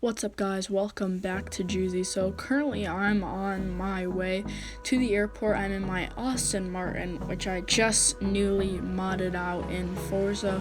What's up guys, welcome back to Juicy. So currently I'm on my way to the airport. I'm in my Aston Martin, which I just newly modded out in Forza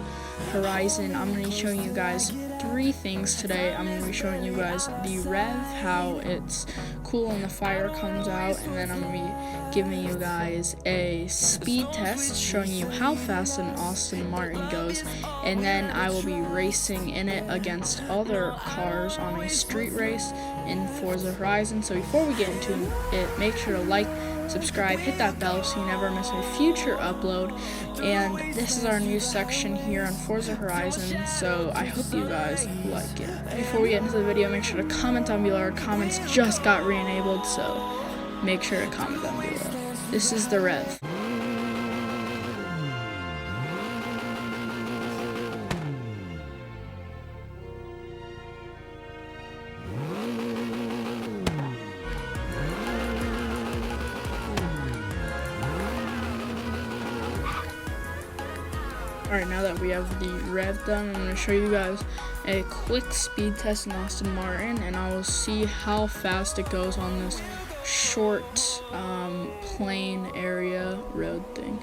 Horizon. I'm going to be showing you guys three things today. I'm going to be showing you guys the rev, how it's cool when the fire comes out, and then I'm going to be giving you guys a speed test showing you how fast an Aston Martin goes, and then I will be racing in it against other cars on a street race in Forza Horizon. So before we get into it, make sure to like, subscribe, hit that bell so you never miss a future upload. And this is our new section here on Forza Horizon, so I hope you guys like it. Before we get into the video, make sure to comment down below. Our comments just got re-enabled, so make sure to comment down below. This is the rev. Alright, now that we have the rev done, I'm going to show you guys a quick speed test in Aston Martin, and I will see how fast it goes on this short plain area road thing.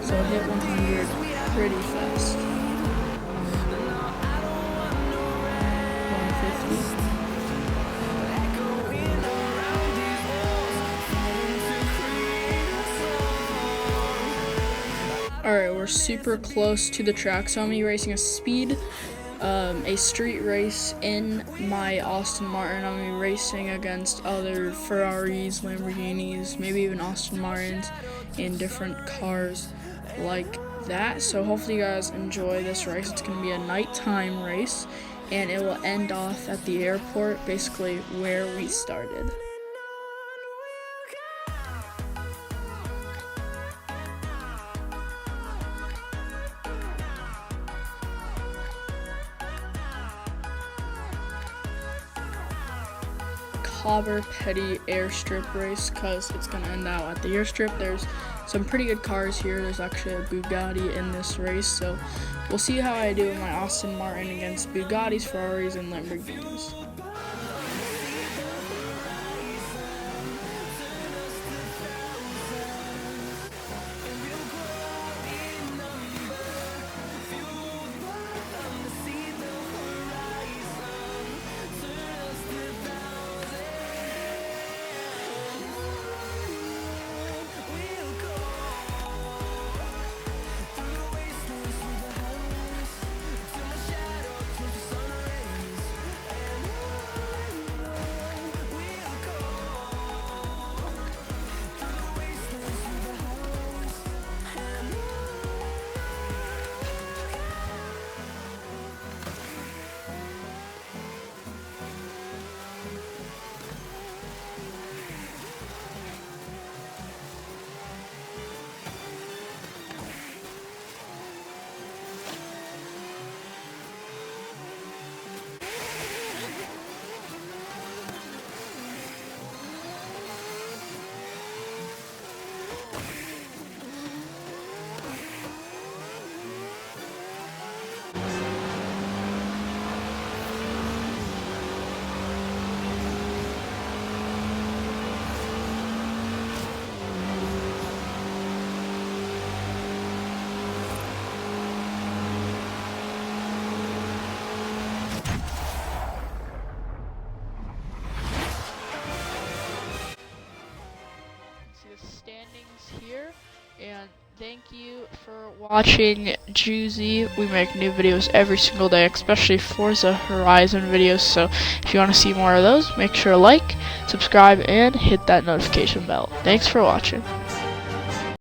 So I hit 100 pretty fast. 150. Alright, we're super close to the track, so I'm going to be racing a street race in my Aston Martin. I'm going to be racing against other Ferraris, Lamborghinis, maybe even Aston Martins in different cars like that. So hopefully you guys enjoy this race. It's going to be a nighttime race, and it will end off at the airport, basically where we started. Petty airstrip race, because it's going to end out at the airstrip. There's some pretty good cars here. There's actually a Bugatti in this race, so we'll see how I do in my Aston Martin against Bugattis, Ferraris, and Lamborghinis. Standings here, and thank you for watching Juicy. We make new videos every single day, especially Forza Horizon videos, so if you want to see more of those, make sure to like, subscribe, and hit that notification bell. Thanks for watching.